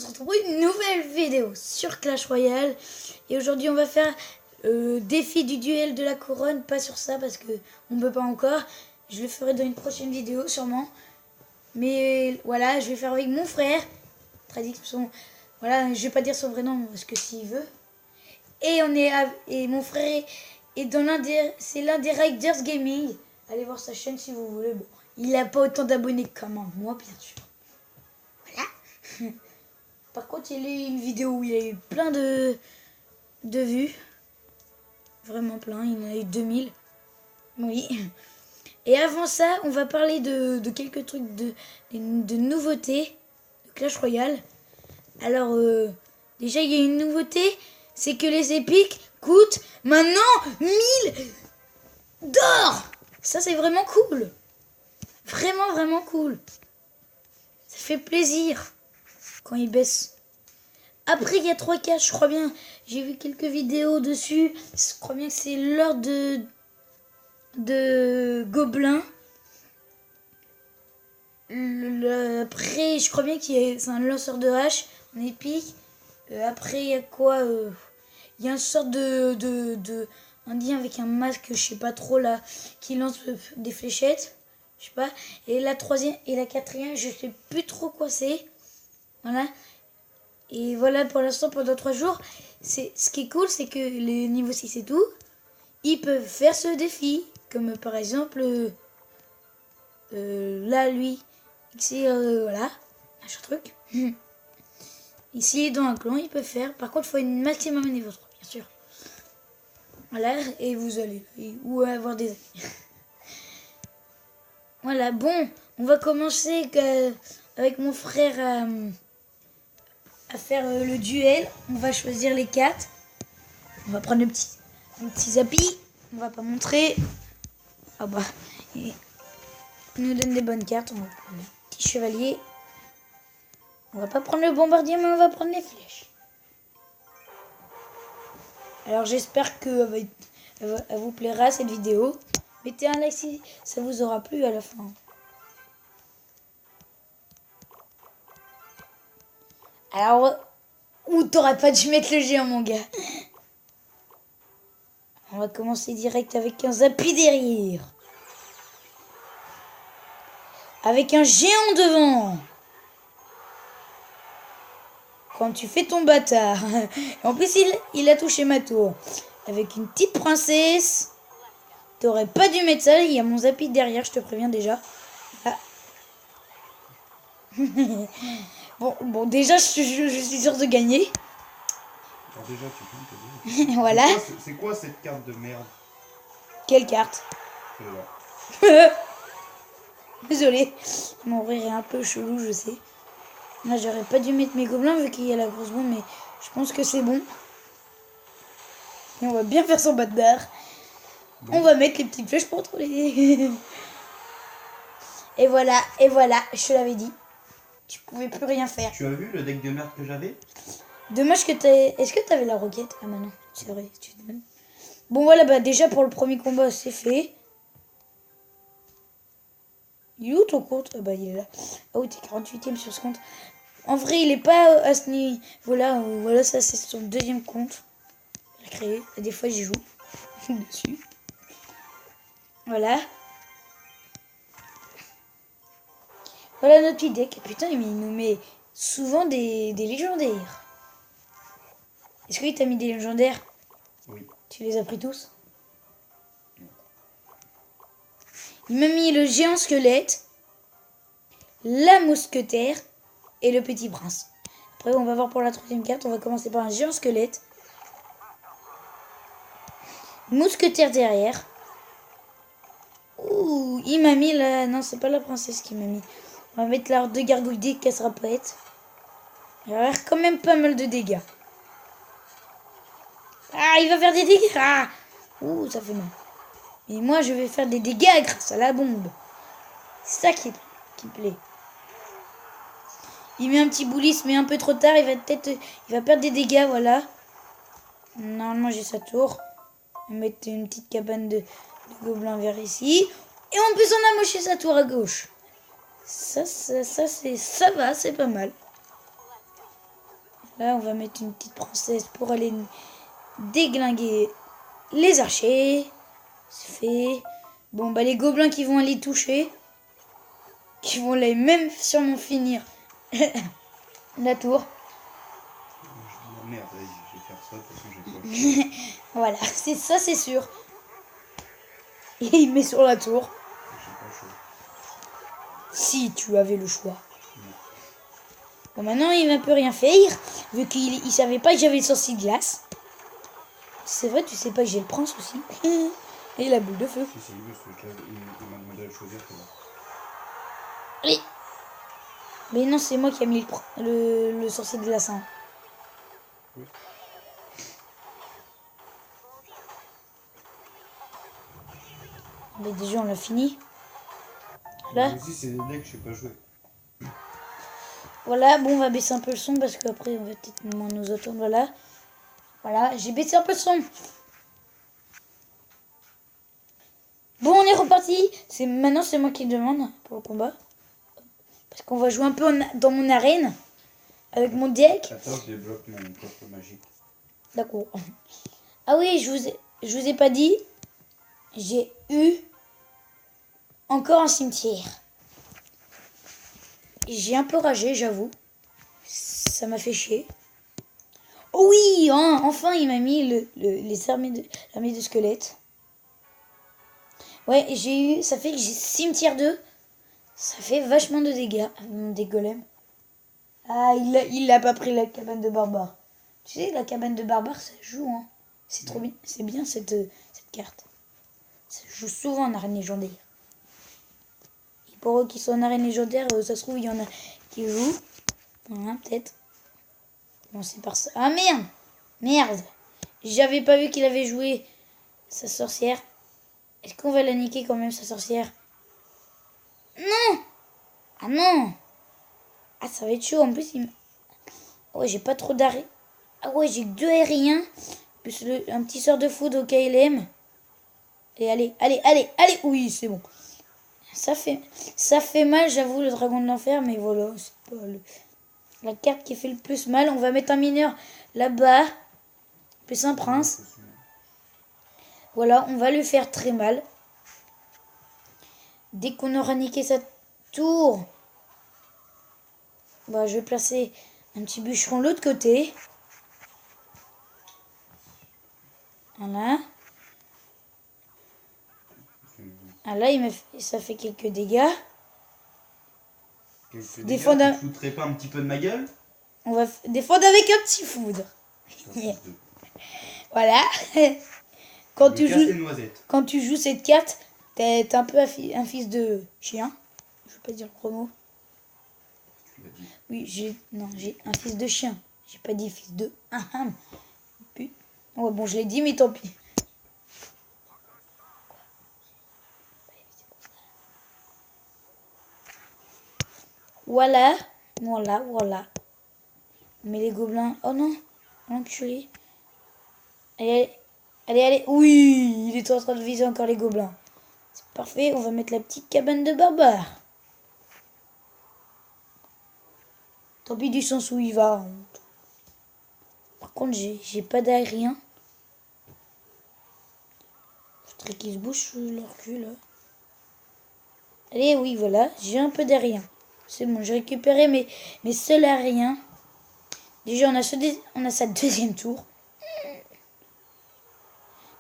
se retrouve pour une nouvelle vidéo sur Clash Royale. Et aujourd'hui on va faire défi du duel de la couronne. Pas sur ça parce que on peut pas encore. Je le ferai dans une prochaine vidéo sûrement. Mais voilà, je vais faire avec mon frère. Voilà, je vais pas dire son vrai nom parce que s'il veut. Et mon frère est dans c'est l'un des Riders Gaming. Allez voir sa chaîne si vous voulez. Bon, il n'a pas autant d'abonnés que moi, bien sûr. Voilà. Par contre, il y a une vidéo où il y a eu plein de vues. Vraiment plein, il en a eu 2000. Oui. Et avant ça, on va parler de quelques trucs de nouveautés de Clash Royale. Alors, déjà, il y a une nouveauté, c'est que les épiques coûtent maintenant 1000 d'or. Ça, c'est vraiment cool. Vraiment, vraiment cool. Ça fait plaisir quand ils baissent. Après, il y a 3 caches, je crois bien. J'ai vu quelques vidéos dessus. Je crois bien que c'est l'heure de Gobelin. Après, je crois bien c'est un lanceur de hache en épique. Après, il y a quoi il y a une sorte un lien avec un masque, je sais pas trop là, qui lance des fléchettes. Je sais pas. Et la troisième et la quatrième, je sais plus trop quoi c'est. Voilà. Et voilà pour l'instant pendant 3 jours. Ce qui est cool, c'est que les niveaux 6 et tout, ils peuvent faire ce défi. Comme par exemple, là, lui, c'est voilà, un truc. Ici, dans un clan, il peut faire. Par contre, il faut une maximum niveau 3, bien sûr. Voilà, et vous allez ou avoir des amis. Voilà, bon, on va commencer avec mon frère à faire le duel. On va choisir les 4. On va prendre un petit zappi. On va pas montrer. Ah bah, il nous donne des bonnes cartes. On va prendre le petit chevalier. On va pas prendre le bombardier, mais on va prendre les flèches. Alors j'espère que elle vous plaira cette vidéo. Mettez un like si ça vous aura plu à la fin. Alors, t'aurais pas dû mettre le géant, mon gars. On va commencer direct avec un zappi derrière. Avec un géant devant. Quand tu fais ton bâtard. En plus, il a touché ma tour. Avec une petite princesse. T'aurais pas dû mettre ça. Il y a mon zappi derrière, je te préviens déjà. Ah. Bon, déjà, je suis sûre de gagner. Alors déjà, tu peux. Voilà. C'est quoi cette carte de merde? Quelle carte? Désolé. Mon rire est un peu chelou, je sais. Là, j'aurais pas dû mettre mes gobelins vu qu'il y a la grosse bombe, mais je pense que c'est bon. Et on va bien faire son bâtard. Bon. On va mettre les petites flèches pour trouver. Et voilà, je te l'avais dit. Tu pouvais plus rien faire. Tu as vu le deck de merde que j'avais? Dommage que t'aies... Est-ce que t'avais la roquette? Ah bah non, c'est vrai, tu te donnes. Bon voilà, bah déjà pour le premier combat, c'est fait. Il est où ton compte? Ah bah il est là. Ah oui, t'es 48ème sur ce compte. En vrai, il est pas à ce niveau-là. Voilà, ça c'est son deuxième compte. Il a créé. Et des fois, j'y joue dessus. Voilà. Voilà notre petit deck. Putain, il nous met souvent des légendaires. Est-ce qu'il t'a mis des légendaires? Oui. Tu les as pris tous? Il m'a mis le géant squelette, la mousquetaire et le petit prince. Après, on va voir pour la troisième carte. On va commencer par un géant squelette. Mousquetaire derrière. Ouh, il m'a mis la... Non, c'est pas la princesse qui m'a mis. On va mettre la de gargouille qui cassera pas être. Il va y avoir quand même pas mal de dégâts. Ah, il va faire des dégâts. Ah. Ouh, ça fait mal. Et moi, je vais faire des dégâts grâce à la bombe. C'est ça qui plaît. Il met un petit boulis, mais un peu trop tard. Il va perdre des dégâts, voilà. Normalement, j'ai sa tour. On va mettre une petite cabane de gobelins vers ici. Et en plus, on a moché sa tour à gauche. Ça va, c'est pas mal. Là, on va mettre une petite princesse pour aller déglinguer les archers. C'est fait. Bon, bah les gobelins qui vont aller toucher. Qui vont aller même sûrement finir la tour. Je dis, oh merde, vas-y, je vais faire ça, de toute façon j'ai pas le choix. Voilà, c'est ça, c'est sûr. Et il met sur la tour. J'ai pas le choix. Si tu avais le choix. Non. Bon, maintenant, il ne peut rien faire. Vu qu'il savait pas que j'avais le sorcier de glace. C'est vrai, tu sais pas que j'ai le prince aussi. Et la boule de feu. Si, il veut, il m'a demandé de choisir, c'est bon. Allez. Mais non, c'est moi qui ai mis le sorcier de glace. Hein. Oui. Mais déjà, on l'a fini. Là. Moi aussi, c'est des decks que je sais pas jouer. Voilà, bon, on va baisser un peu le son parce qu'après, on va peut-être moins nous entendre. Voilà. Voilà, j'ai baissé un peu le son. Bon, on est reparti. Maintenant, c'est moi qui demande pour le combat. Parce qu'on va jouer un peu dans mon arène. Avec mon deck. Attends, je débloque mon coffre magique. D'accord. Ah oui, je vous ai pas dit. J'ai eu encore un cimetière. J'ai un peu ragé, j'avoue. Ça m'a fait chier. Oh oui, hein, enfin il m'a mis l'armée de squelettes. Ouais, ça fait que j'ai cimetière 2. Ça fait vachement de dégâts, des golems. Ah, il a pas pris la cabane de barbare. Tu sais, la cabane de barbare, ça joue, hein. C'est trop bien. C'est bien cette carte. Ça joue souvent en arène légendaire. Et pour eux qui sont en arène légendaire, ça se trouve, il y en a qui jouent. Voilà, peut-être. Bon, c'est par ça. Ah merde! Merde! J'avais pas vu qu'il avait joué sa sorcière. Est-ce qu'on va la niquer quand même, sa sorcière? Non! Ah non! Ah, ça va être chaud. En plus, ouais, j'ai pas trop d'arrêt. Ah ouais, j'ai que 2 aériens. Plus un petit sort de foudre au KLM. Et allez. Oui, c'est bon. Ça fait mal, j'avoue, le dragon de l'enfer. Mais voilà, c'est pas la carte qui fait le plus mal. On va mettre un mineur là-bas. Plus un prince. Voilà, on va le faire très mal. Dès qu'on aura niqué sa tour, bah, je vais placer un petit bûcheron de l'autre côté. Voilà. Ah là, ça fait quelques dégâts. Défendre. Tu te foutrais pas un petit peu de ma gueule? On va défendre avec un petit foudre. Voilà. Quand tu joues cette carte, t'es un peu un fils de chien. Je veux pas dire le gros mot. Oui, j'ai un fils de chien. J'ai pas dit fils de... Ouais, bon, je l'ai dit, mais tant pis. Voilà. Mais les gobelins... Oh non, l'enculé. Allez. Oui, il est en train de viser encore les gobelins. C'est parfait, on va mettre la petite cabane de barbare. Tant pis du sens où il va. Par contre, j'ai pas d'aérien. Faudrait qu'ils se bougent leur cul, là. Allez, oui, voilà, j'ai un peu d'aérien. C'est bon, j'ai récupéré mes seuls aériens. Déjà, on a sa deuxième tour.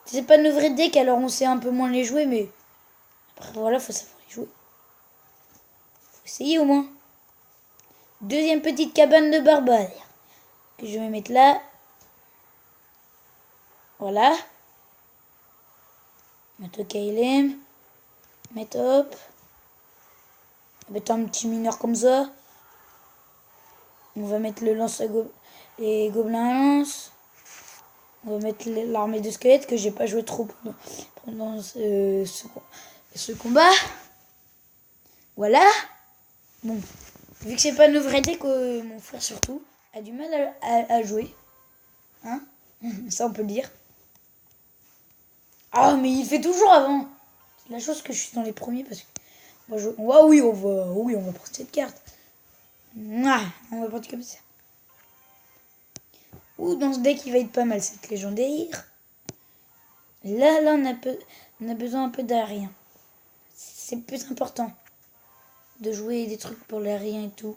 C'est pas nos vrais decks, alors on sait un peu moins les jouer, mais... Après, voilà, faut savoir les jouer. Faut essayer au moins. Deuxième petite cabane de barbare. Que je vais mettre là. Voilà. Mettre le KLM. Mettre hop. On va mettre un petit mineur comme ça. On va mettre le lance les gobelins à lance. On va mettre l'armée de squelettes que j'ai pas joué trop pendant ce combat. Voilà. Bon. Vu que c'est pas nos vrais decks, mon frère surtout a du mal à jouer. Hein? Ça on peut le dire. Ah mais il fait toujours avant. C'est la chose que je suis dans les premiers parce que on va prendre cette carte. On va prendre comme ça. Ouh, dans ce deck, il va être pas mal, cette légendaire. Là, on a besoin un peu d'aérien. C'est plus important de jouer des trucs pour l'aérien et tout.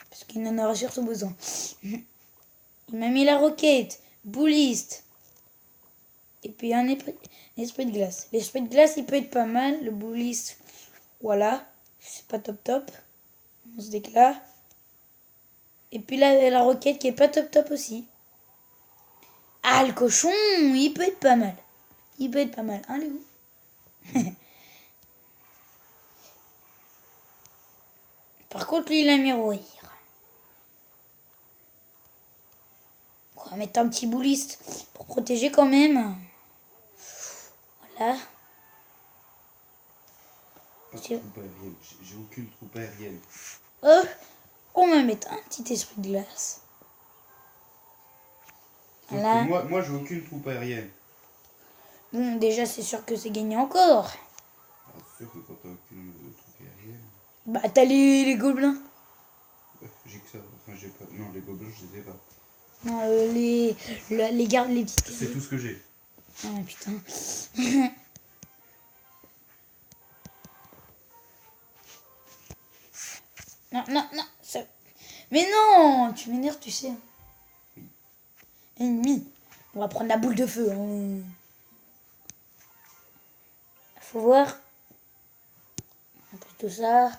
Parce qu'il en aura surtout besoin. Il m'a mis la roquette, bouliste. Et puis un esprit de glace. L'esprit de glace, il peut être pas mal. Le bouliste, voilà. C'est pas top top. On se déclare. Et puis là, la roquette qui est pas top top aussi. Ah, le cochon, il peut être pas mal. Il peut être pas mal. Hein, Léo? Par contre, lui, il a miroir. On va mettre un petit bouliste pour protéger quand même. Voilà. Pas de troupe aérienne. J'ai aucune troupe aérienne. Oh, on va mettre un petit esprit de glace. Sauf Voilà. que moi j'ai aucune troupe aérienne. Bon, déjà, c'est sûr que c'est gagné encore. Ah, c'est sûr que quand t'as aucune troupe aérienne. Bah, t'as les gobelins. J'ai que ça. Enfin, j'ai pas. Non, les gobelins, je les ai pas. Non, les gardes, les petites. C'est tout ce que j'ai. Ah, putain. Non, non, non. Mais non, tu m'énerves, tu sais. Oui. Ennemi. On va prendre la boule de feu. Hein. Faut voir. Un peu tout ça.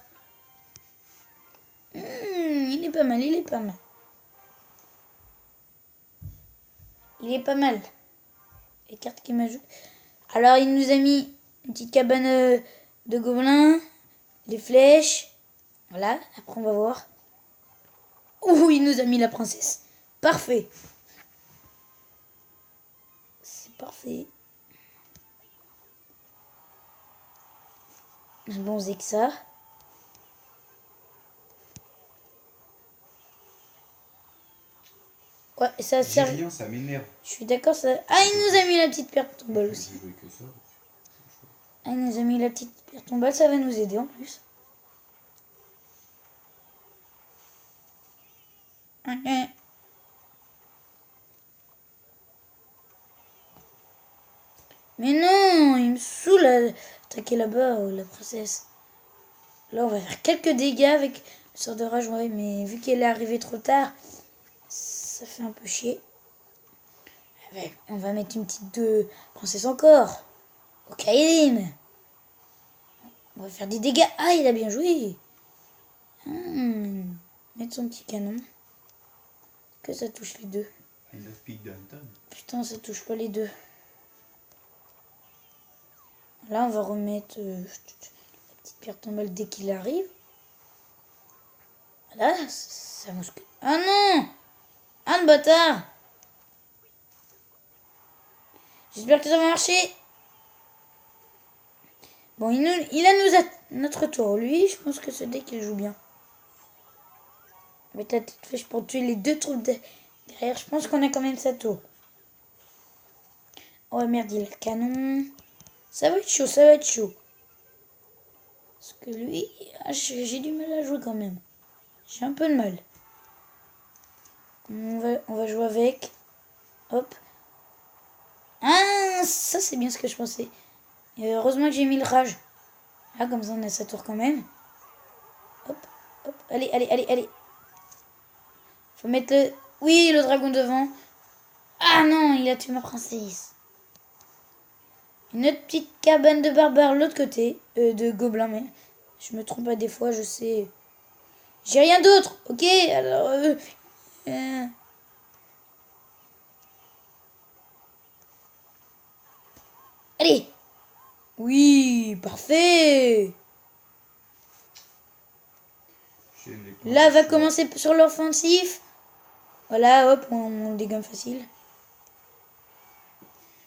Il est pas mal, il est pas mal. Il est pas mal. Les cartes qu'il m'ajoute. Alors, il nous a mis une petite cabane de gobelins. Des flèches. Voilà, après on va voir. Ouh, il nous a mis la princesse. Parfait. C'est parfait. Bon, c'est que ça. Ouais, ça J'ai sert. rien, ça m'énerve. Je suis d'accord, ça. Ah, il nous a mis la petite pierre tombale aussi. J'ai joué que ça. Ah, il nous a mis la petite pierre tombale, ça va nous aider en plus. Mais non, il me saoule à attaquer là-bas, la princesse. Là, on va faire quelques dégâts avec le sort de rage, ouais, mais vu qu'elle est arrivée trop tard, ça fait un peu chier. Ouais, on va mettre une petite princesse encore. Ok, Kaïdine. On va faire des dégâts. Ah, il a bien joué. Mettre son petit canon. Que ça touche les deux. Il a pique d'Anton. Putain, ça touche pas les deux. Là, on va remettre la petite pierre tombale dès qu'il arrive. Voilà, ça mousque. Ah non! Ah, le bâtard! J'espère que ça va marcher. Bon, il a notre tour. Lui, je pense que ce deck, il joue bien. Avec la petite flèche pour tuer les deux troupes derrière, je pense qu'on a quand même sa tour. Oh merde, il a le canon. Ça va être chaud, ça va être chaud. Parce que lui, j'ai du mal à jouer quand même. J'ai un peu de mal. On va jouer avec. Hop. Ah, ça c'est bien ce que je pensais. Et heureusement que j'ai mis le rage. Là, comme ça, on a sa tour quand même. Hop, hop. Allez, allez, allez, allez. Faut mettre le... Oui, le dragon devant. Ah non, il a tué ma princesse. Une autre petite cabane de barbares l'autre côté. De gobelins, mais... Je me trompe pas des fois, je sais. J'ai rien d'autre, ok? Alors... Allez! Oui, parfait! Là, va commencer sur l'offensif. Voilà, hop, on dégomme facile.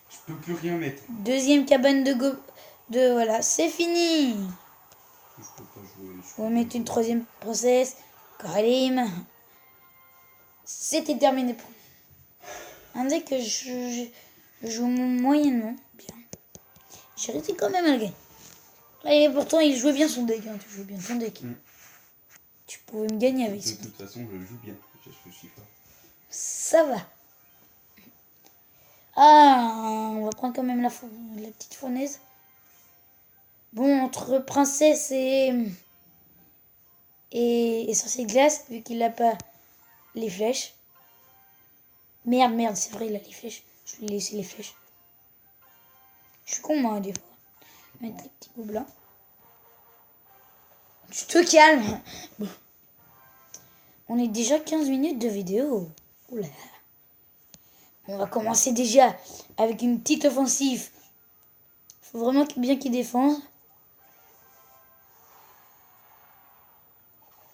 Je peux plus rien mettre. Deuxième cabane de voilà, c'est fini. Je peux pas jouer. On va mettre une troisième princesse. Karim. C'était terminé pour un deck que je joue moyennement bien. J'ai réussi quand même à le gagner. Et pourtant, il jouait bien son deck. Hein. Tu jouais bien ton deck. Tu pouvais me gagner avec ça. De toute façon, je joue bien. Je suis fort. Ça va. Ah, on va prendre quand même la petite fournaise. Bon, entre princesse et sorcier de glace, vu qu'il n'a pas les flèches. Merde, c'est vrai, il a les flèches. Je lui ai laissé les flèches. Je suis con, moi, des fois. Mettre les petits gobelins. Tu te calmes. Bon. On est déjà 15 minutes de vidéo. Oula. On va commencer déjà avec une petite offensive. Faut vraiment bien qu'il défende.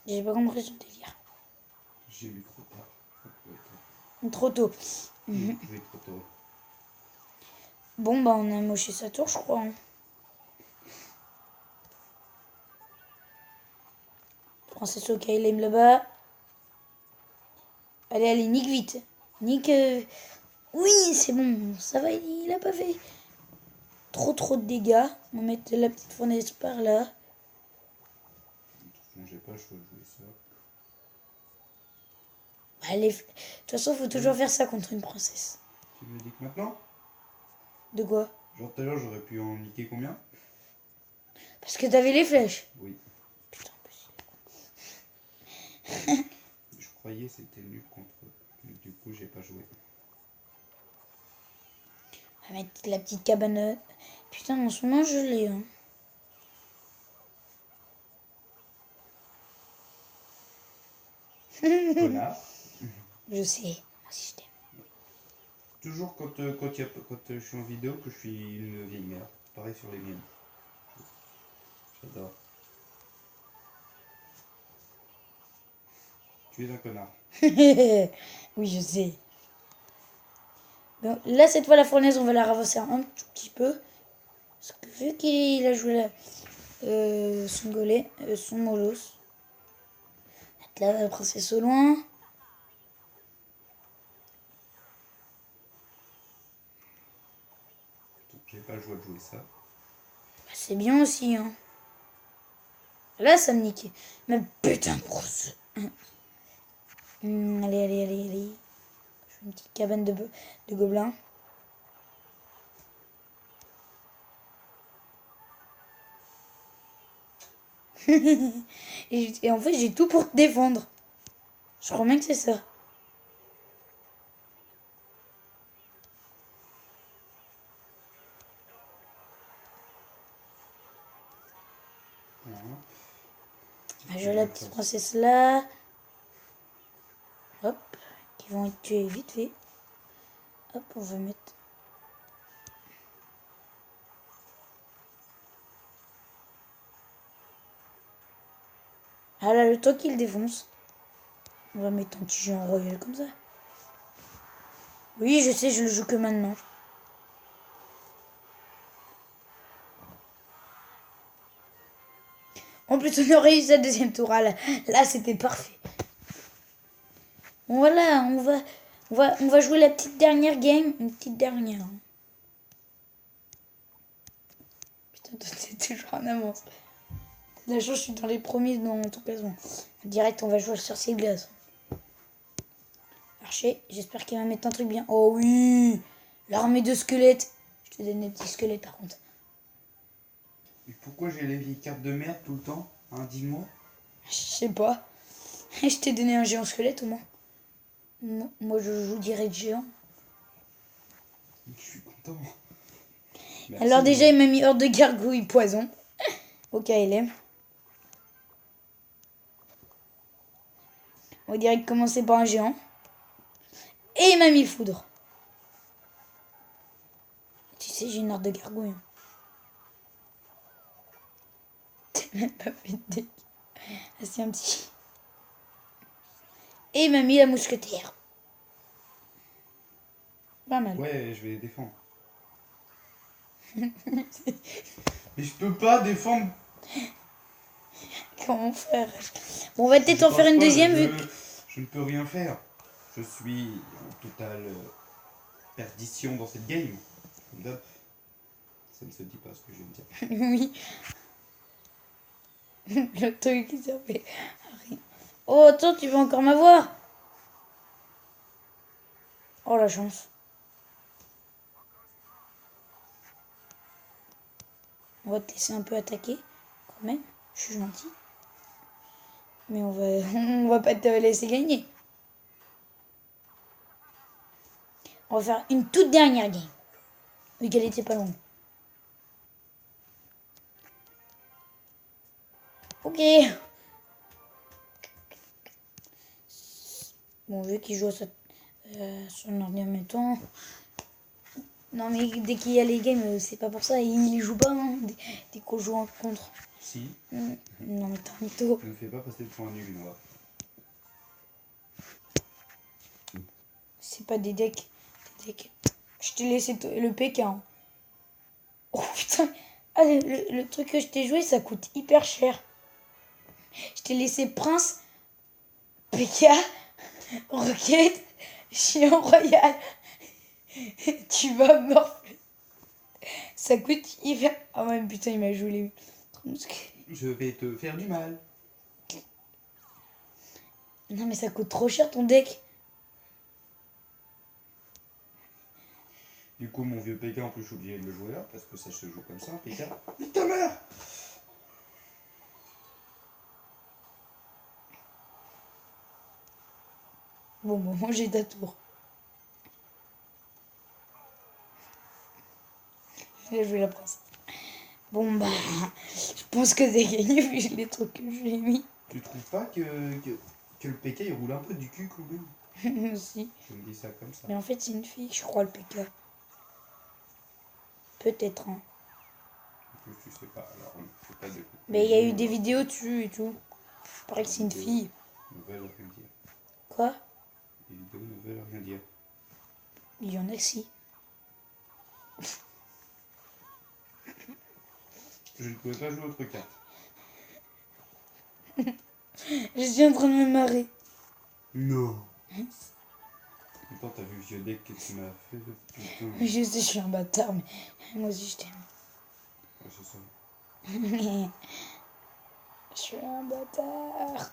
J'ai pas compris son délire. J'ai vu trop tard. Trop tôt. J'ai trop tôt. Bon, bah on a moché sa tour, je crois. Hein. Princesse Okaïlem là-bas. Allez, nique vite. Nique. Oui, c'est bon. Ça va, il a pas fait trop de dégâts. On va mettre la petite fournaise par là. Bon, j'ai pas le choix de jouer ça. Allez, de toute façon, faut toujours faire ça contre une princesse. Tu me dis que maintenant? De quoi? Genre tout à l'heure, j'aurais pu en niquer combien? Parce que t'avais les flèches. Oui. Putain, Je croyais que c'était nul contre eux. Mais du coup, j'ai pas joué. On va mettre la petite cabane. Putain, en ce moment, je l'ai. Hein. Connard. Je sais. Moi aussi, je t'aime. Toujours quand je suis en vidéo que je suis une vieille mère. Pareil sur les miennes. J'adore. Tu es un connard. Oui, je sais. Bon, là, cette fois, la fournaise, on va la ramasser un tout petit peu. Parce que vu qu'il a joué son golet, son molos. Là, la princesse au loin. J'ai pas le choix de jouer ça. Bah, c'est bien aussi, hein. Là, ça me niquait. Mais putain, grosse. Allez. Je fais une petite cabane de gobelins. et en fait, j'ai tout pour te défendre. Je crois bien que c'est ça. Je la petite princesse là. Hop. Qui vont être tués vite fait. Hop, on va mettre. Ah là, le toit qu'il défonce. On va mettre un petit géant royal comme ça. Oui, je sais, je le joue que maintenant. En plus, on aurait eu sa deuxième tour. Là, c'était parfait. Bon, voilà, on va jouer la petite dernière game. Une petite dernière. Putain, toi, c'est toujours en avance. La chance, je suis dans les premiers dans ton classement. Direct, on va jouer le sorcier de glace. Archer, j'espère qu'il va mettre un truc bien. Oh oui, l'armée de squelettes. Je te donne des petits squelettes par contre. Mais pourquoi j'ai les vieilles cartes de merde tout le temps? Hein, dis-moi. Je sais pas. Je t'ai donné un géant squelette au moins. Moi, je joue direct géant. Je suis content. Merci, alors déjà, il m'a mis hors de gargouille poison. Ok, il aime. On va direct commencer par un géant. Et il m'a mis foudre. Tu sais, j'ai une horde de gargouilles. T'as même pas fait de deck. Ah, c'est un petit. Et il m'a mis la mousquetaire. Pas mal. Ouais, je vais les défendre. Mais je peux pas défendre. Comment faire? Bon, on va peut-être en faire une deuxième vu que... Je ne peux rien faire. Je suis en totale perdition dans cette game. Comme d'hab. Ça ne se dit pas ce que je viens de dire. Oui. Le truc qui servait à rien. Oh, attends, tu veux encore m'avoir? Oh, la chance. va te laisser un peu attaquer, quand même. Je suis gentil. Mais on va pas te laisser gagner. On va faire une toute dernière game. Vu qu'elle était pas longue. Ok. Bon, vu qu'il joue à son ordi en même temps. Non, mais dès qu'il y a les games, c'est pas pour ça. Il joue pas, hein, dès qu'on joue en contre. Si. Non, mais t'es un mytho. Ne me fais pas passer pour un nul, moi. C'est pas des decks. Je t'ai laissé le PK. Hein. Oh putain. Ah, le truc que je t'ai joué, ça coûte hyper cher. Je t'ai laissé Prince, PK, Rocket, Chien Royal. Tu vas morfler. Ça coûte hyper... Ah ouais, putain, il m'a joué les... Je vais te faire du mal. Non, mais ça coûte trop cher ton deck. Du coup, mon vieux PK, en plus, je suis obligé de le jouer là, parce que ça se joue comme ça, PK. Nique ta mère! Bon, moi j'ai ta tour. J'ai joué la princesse. Bon, bah, je pense que t'as gagné vu les trucs que j'ai mis. Tu trouves pas que le PK il roule un peu du cul quand même? Si. Je me dis ça comme ça. Mais en fait, c'est une fille, je crois, le PK. Peut-être, hein. En plus, tu sais pas, alors on fait pas de. Mais il y a eu des vidéos dessus et tout. Il paraît que c'est une fille. Ne veulent rien dire. Quoi? Les vidéos ne veulent rien dire. Il y en a si. Je ne pouvais pas jouer autre carte. Je suis en train de me marrer. Non. Attends, t'as vu le vieux deck que tu m'as fait, putain. Je sais, je suis un bâtard, mais moi aussi je t'aime. Ouais, c'est ça. Je suis un bâtard.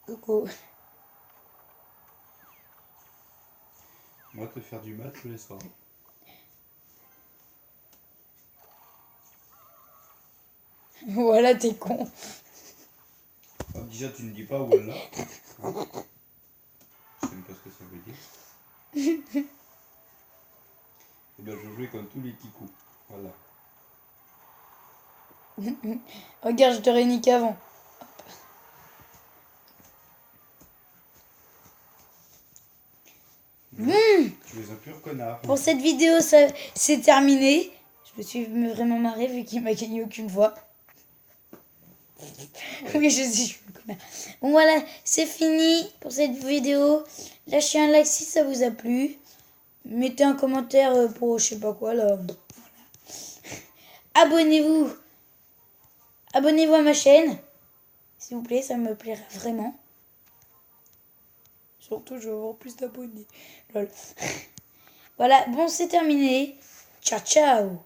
Coucou. Moi, te faire du mal tous les soirs. Voilà, t'es con. Ah, déjà, tu ne dis pas voilà. Hein? Je sais même pas ce que ça veut dire. Eh bien, je jouais comme tous les kikou. Voilà. Regarde, je t'aurais niqué avant. Tu es un pur connard. Pour cette vidéo, c'est terminé. Je me suis vraiment marré vu qu'il m'a gagné aucune fois. Oui, je suis une connard. Bon, voilà, c'est fini pour cette vidéo. Lâchez un like si ça vous a plu. Mettez un commentaire pour je sais pas quoi là. Voilà. Abonnez-vous. Abonnez-vous à ma chaîne. S'il vous plaît, ça me plairait vraiment. Surtout, je veux avoir plus d'abonnés. Lol. Voilà, bon, c'est terminé. Ciao, ciao.